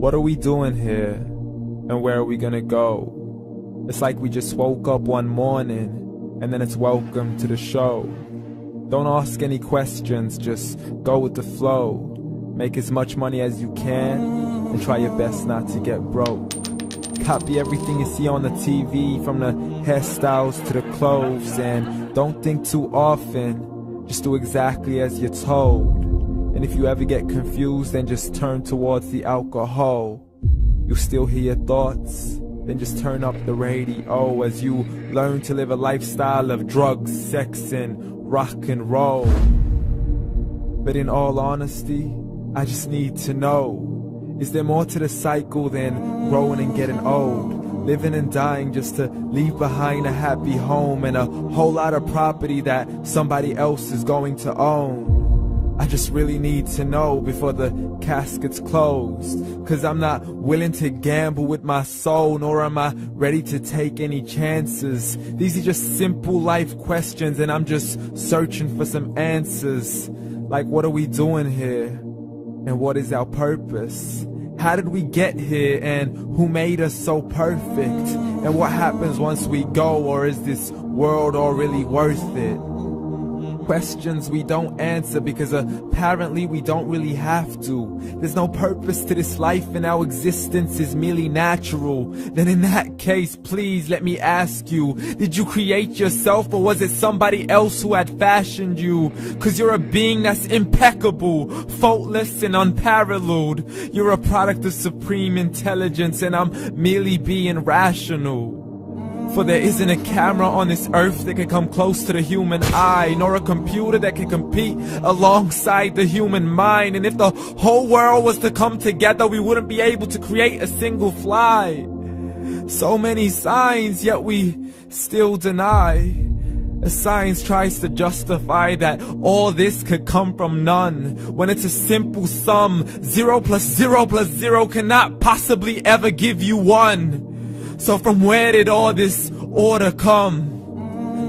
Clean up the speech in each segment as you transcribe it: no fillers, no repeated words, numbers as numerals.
What are we doing here? And where are we gonna go? It's like we just woke up one morning, and then it's welcome to the show. Don't ask any questions, just go with the flow. Make as much money as you can, and try your best not to get broke. Copy everything you see on the TV, from the hairstyles to the clothes, and don't think too often, just do exactly as you're told. And if you ever get confused, then just turn towards the alcohol. You still hear your thoughts? Then just turn up the radio as you learn to live a lifestyle of drugs, sex, and rock and roll. But in all honesty, I just need to know, is there more to the cycle than growing and getting old? Living and dying just to leave behind a happy home and a whole lot of property that somebody else is going to own. I just really need to know before the casket's closed, 'cause I'm not willing to gamble with my soul, nor am I ready to take any chances. These are just simple life questions, and I'm just searching for some answers. Like, what are we doing here? And what is our purpose? How did we get here, and who made us so perfect? And what happens once we go, or is this world all really worth it? Questions we don't answer because apparently we don't really have to. There's no purpose to this life and our existence is merely natural. Then in that case, please let me ask you, did you create yourself, or was it somebody else who had fashioned you? 'Cause you're a being that's impeccable, faultless and unparalleled. You're a product of supreme intelligence, and I'm merely being rational. For there isn't a camera on this earth that can come close to the human eye, nor a computer that can compete alongside the human mind. And if the whole world was to come together, we wouldn't be able to create a single fly. So many signs, yet we still deny. As science tries to justify that all this could come from none, when it's a simple sum. 0 plus 0 plus 0 cannot possibly ever give you 1. So from where did all this order come?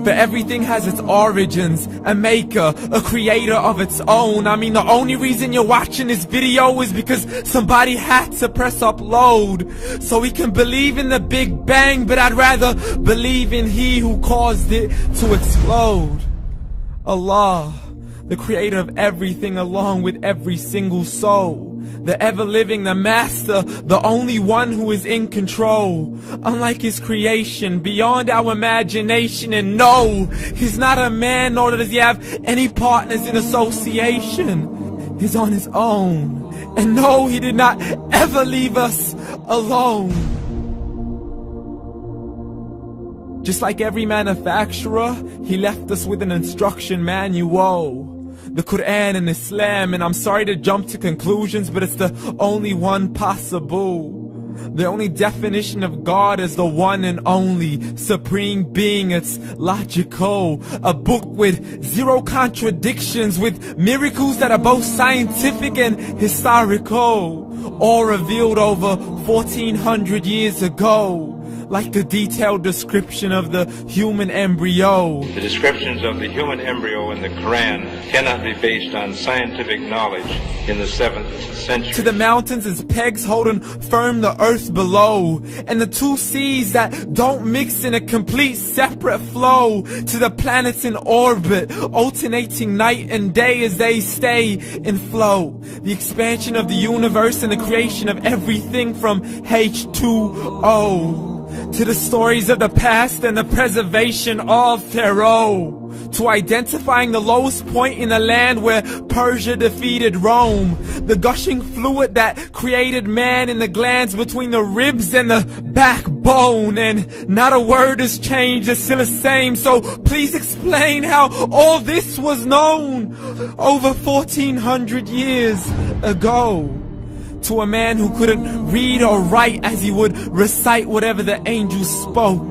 For everything has its origins, a maker, a creator of its own. I mean, the only reason you're watching this video is because somebody had to press upload. So we can believe in the Big Bang, but I'd rather believe in He who caused it to explode. Allah, the creator of everything, along with every single soul. The ever-living, the master, the only one who is in control. Unlike his creation, beyond our imagination. And no, he's not a man, nor does he have any partners in association. He's on his own. And no, he did not ever leave us alone. Just like every manufacturer, he left us with an instruction manual. The Quran and Islam, and I'm sorry to jump to conclusions, but it's the only one possible. The only definition of God is the one and only supreme being. It's logical, a book with 0 contradictions, with miracles that are both scientific and historical, all revealed over 1400 years ago. Like the detailed description of the human embryo. The descriptions of the human embryo in the Quran cannot be based on scientific knowledge in the 7th century. To the mountains as pegs holding firm the earth below, and the 2 seas that don't mix in a complete separate flow. To the planets in orbit, alternating night and day as they stay in flow. The expansion of the universe and the creation of everything from H2O. To the stories of the past and the preservation of Pharaoh. To identifying the lowest point in the land where Persia defeated Rome. The gushing fluid that created man in the glands between the ribs and the backbone. And not a word has changed, it's still the same. So please explain how all this was known over 1400 years ago. To a man who couldn't read or write, as he would recite whatever the angels spoke.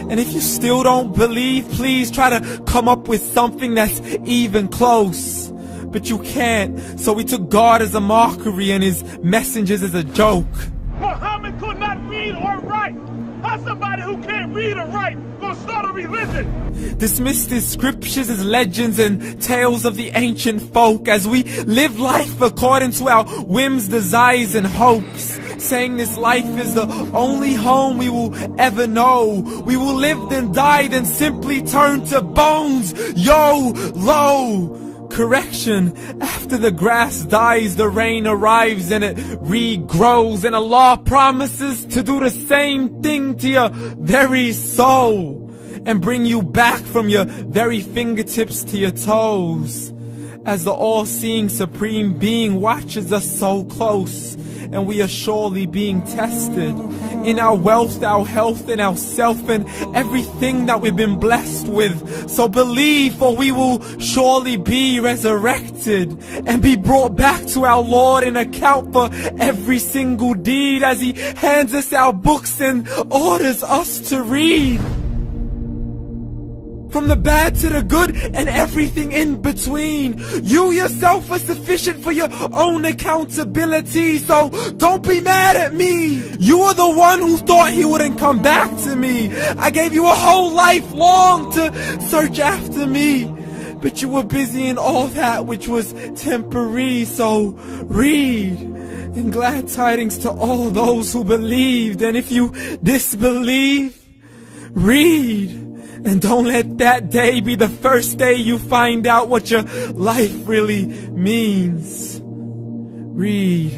And if you still don't believe, please try to come up with something that's even close. But you can't, so we took God as a mockery and his messengers as a joke. Muhammad could not read or write. How somebody who can't read or write gonna start a religion? Dismissed his scriptures as legends and tales of the ancient folk, as we live life according to our whims, desires, and hopes. saying this life is the only home we will ever know. We will live then die, then simply turn to bones. YOLO! Correction, after the grass dies, the rain arrives and it regrows, and Allah promises to do the same thing to your very soul and bring you back from your very fingertips to your toes, as the all-seeing supreme being watches us so close, and we are surely being tested in our wealth, our health, and our self, and everything that we've been blessed with. So believe, for we will surely be resurrected and be brought back to our Lord and account for every single deed, as He hands us our books and orders us to read. From the bad to the good and everything in between. You yourself are sufficient for your own accountability, so don't be mad at me. You are the one who thought He wouldn't come back to me. I gave you a whole life long to search after me, but you were busy in all that which was temporary. So read, and glad tidings to all those who believed. And if you disbelieve, read. And don't let that day be the first day you find out what your life really means. Read.